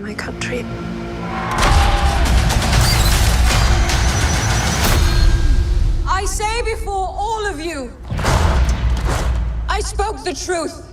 my country. I say before all of you, I spoke the truth.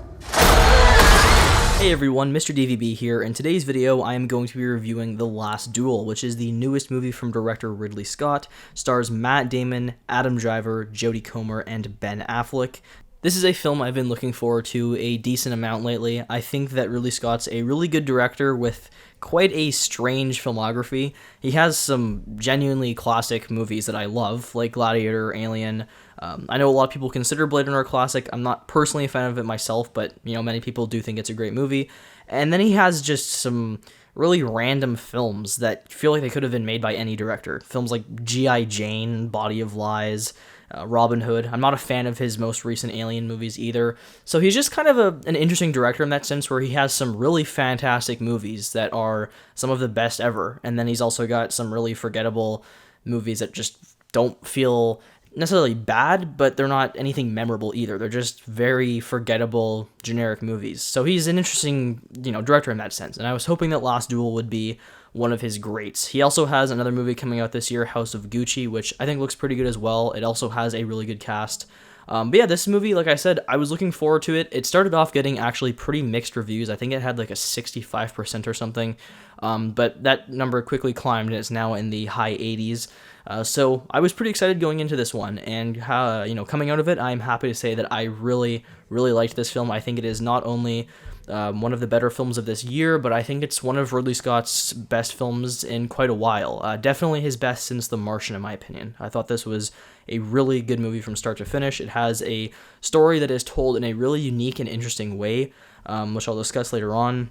Hey everyone, Mr. DVB here. In today's video, I am going to be reviewing The Last Duel, which is the newest movie from director Ridley Scott, stars Matt Damon, Adam Driver, Jody Comer, and Ben Affleck. This is a film I've been looking forward to a decent amount lately. I think that Ridley Scott's a really good director with quite a strange filmography. He has some genuinely classic movies that I love, like Gladiator, Alien. I know a lot of people consider Blade Runner a classic. I'm not personally a fan of it myself, but many people do think it's a great movie. And then he has just some really random films that feel like they could have been made by any director. Films like G.I. Jane, Body of Lies, Robin Hood. I'm not a fan of his most recent Alien movies either. So he's just kind of an interesting director in that sense, where he has some really fantastic movies that are some of the best ever. And then he's also got some really forgettable movies that just don't feel necessarily bad, but they're not anything memorable either. They're just very forgettable, generic movies. So he's an interesting, director in that sense. And I was hoping that Last Duel would be one of his greats. He also has another movie coming out this year, House of Gucci, which I think looks pretty good as well. It also has a really good cast. But yeah, this movie, like I said, I was looking forward to it. It started off getting actually pretty mixed reviews. I think it had like a 65% or something. But that number quickly climbed and it's now in the high 80s. So I was pretty excited going into this one, and coming out of it, I'm happy to say that I really, really liked this film. I think it is not only one of the better films of this year, but I think it's one of Ridley Scott's best films in quite a while. Definitely his best since The Martian, in my opinion. I thought this was a really good movie from start to finish. It has a story that is told in a really unique and interesting way, which I'll discuss later on.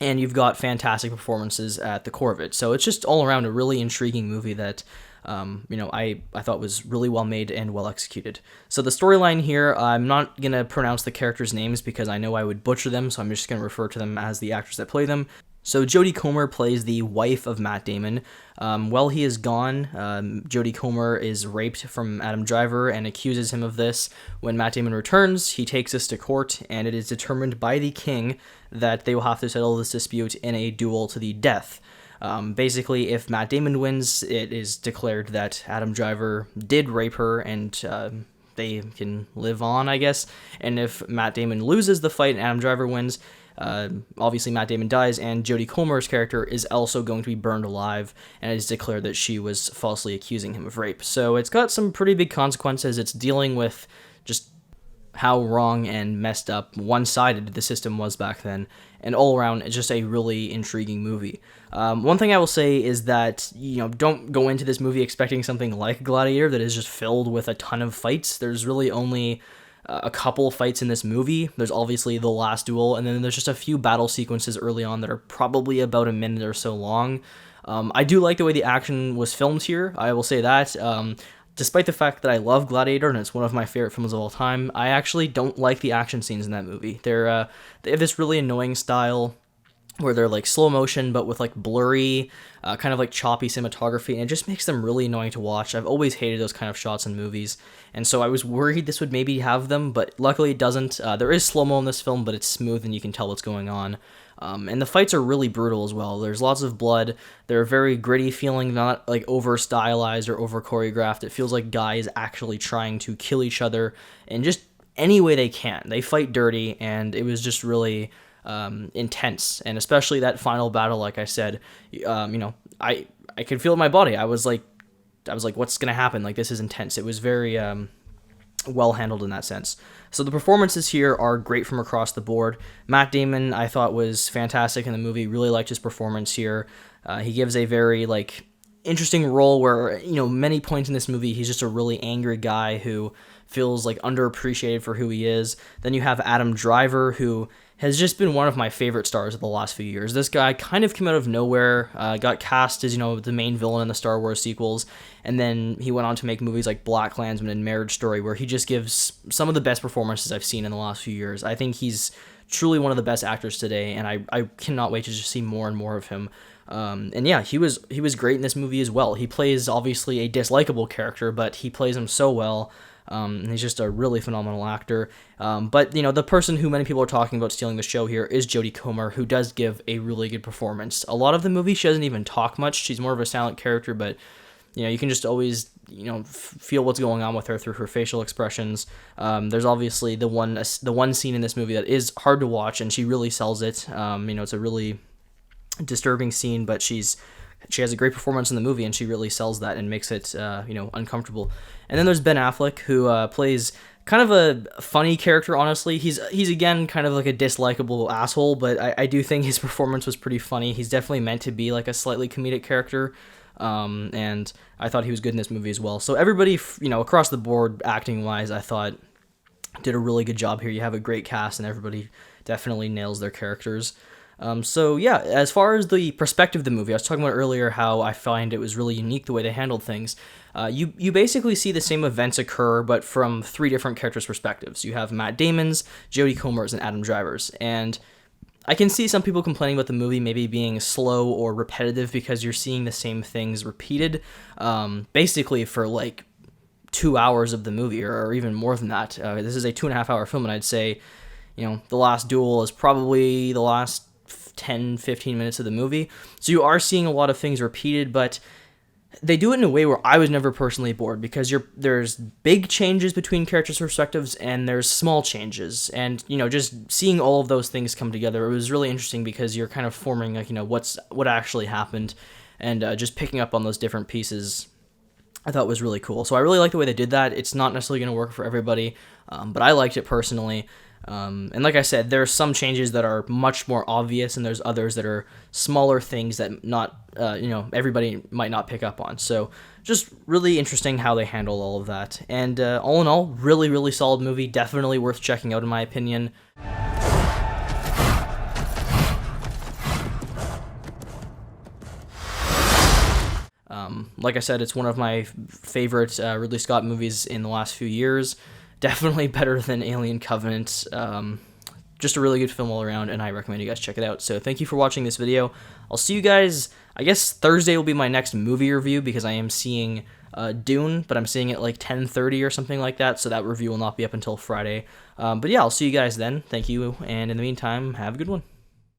And you've got fantastic performances at the core of it. So it's just all around a really intriguing movie that I thought was really well made and well executed. So the storyline here, I'm not going to pronounce the characters' names because I know I would butcher them, so I'm just going to refer to them as the actors that play them. So Jody Comer plays the wife of Matt Damon. While he is gone, Jody Comer is raped from Adam Driver and accuses him of this. When Matt Damon returns, he takes this to court, and it is determined by the king that they will have to settle this dispute in a duel to the death. Basically, if Matt Damon wins, it is declared that Adam Driver did rape her, and they can live on, I guess. And if Matt Damon loses the fight and Adam Driver wins, obviously Matt Damon dies, and Jodie Comer's character is also going to be burned alive, and it is declared that she was falsely accusing him of rape. So it's got some pretty big consequences. It's dealing with just how wrong and messed up, one-sided the system was back then, and all around, it's just a really intriguing movie. One thing I will say is that, don't go into this movie expecting something like Gladiator that is just filled with a ton of fights. There's really only a couple fights in this movie. There's obviously the last duel, and then there's just a few battle sequences early on that are probably about a minute or so long. I do like the way the action was filmed here, I will say that. Despite the fact that I love Gladiator and it's one of my favorite films of all time, I actually don't like the action scenes in that movie. They have this really annoying style where they're like slow motion but with like blurry, kind of like choppy cinematography, and it just makes them really annoying to watch. I've always hated those kind of shots in movies, and so I was worried this would maybe have them, but luckily it doesn't. There is slow-mo in this film, but it's smooth and you can tell what's going on. And the fights are really brutal as well. There's lots of blood. They're very gritty feeling, not like over stylized or over choreographed. It feels like guys actually trying to kill each other in just any way they can. They fight dirty, and it was just really intense. And especially that final battle, like I said, I could feel it in my body. I was like, what's gonna happen? Like, this is intense. It was very well handled in that sense. So the performances here are great from across the board. Matt Damon, I thought, was fantastic in the movie. Really liked his performance here. He gives a very interesting role where, many points in this movie he's just a really angry guy who feels underappreciated for who he is. Then you have Adam Driver, who has just been one of my favorite stars of the last few years. This guy kind of came out of nowhere, got cast as, the main villain in the Star Wars sequels, and then he went on to make movies like BlacKkKlansman and Marriage Story, where he just gives some of the best performances I've seen in the last few years. I think he's truly one of the best actors today, and I cannot wait to just see more and more of him. And yeah, he was great in this movie as well. He plays, obviously, a dislikable character, but he plays him so well. And he's just a really phenomenal actor. But, you know, the person who many people are talking about stealing the show here is Jody Comer, who does give a really good performance. A lot of the movie, she doesn't even talk much. She's more of a silent character, but, you know, you can just always, you know, feel what's going on with her through her facial expressions. There's obviously the one scene in this movie that is hard to watch, and she really sells it. You know, it's a really disturbing scene, but she has a great performance in the movie, and she really sells that and makes it, you know, uncomfortable. And then there's Ben Affleck, who plays kind of a funny character, honestly. He's again kind of like a dislikable asshole, but I do think his performance was pretty funny. He's definitely meant to be like a slightly comedic character, and I thought he was good in this movie as well. So everybody, you know, across the board, acting-wise, I thought did a really good job here. You have a great cast, and everybody definitely nails their characters. So yeah, as far as the perspective of the movie, I was talking about earlier how I find it was really unique the way they handled things. You basically see the same events occur, but from three different characters' perspectives. You have Matt Damon's, Jody Comer's, and Adam Driver's. And I can see some people complaining about the movie maybe being slow or repetitive because you're seeing the same things repeated, basically for like 2 hours of the movie, or even more than that. This is a 2.5 hour film, and I'd say, you know, the last Duel is probably the last 10-15 minutes of the movie. So you are seeing a lot of things repeated, but they do it in a way where I was never personally bored, because there's big changes between characters' perspectives and there's small changes, and, you know, just seeing all of those things come together, it was really interesting because you're kind of forming, like, you know, what actually happened, and just picking up on those different pieces I thought was really cool. So I really like the way they did that. It's not necessarily going to work for everybody, but I liked it personally. And like I said, there are some changes that are much more obvious, and there's others that are smaller things that you know, everybody might not pick up on. So just really interesting how they handle all of that. And all in all, really, really solid movie. Definitely worth checking out, in my opinion. Like I said, it's one of my favorite Ridley Scott movies in the last few years. Definitely better than Alien Covenant. Just a really good film all around, and I recommend you guys check it out. So thank you for watching this video. I'll see you guys, I guess Thursday will be my next movie review, because I am seeing Dune, but I'm seeing it like 10:30 or something like that, so that review will not be up until Friday. But yeah, I'll see you guys then. Thank you, and in the meantime, have a good one.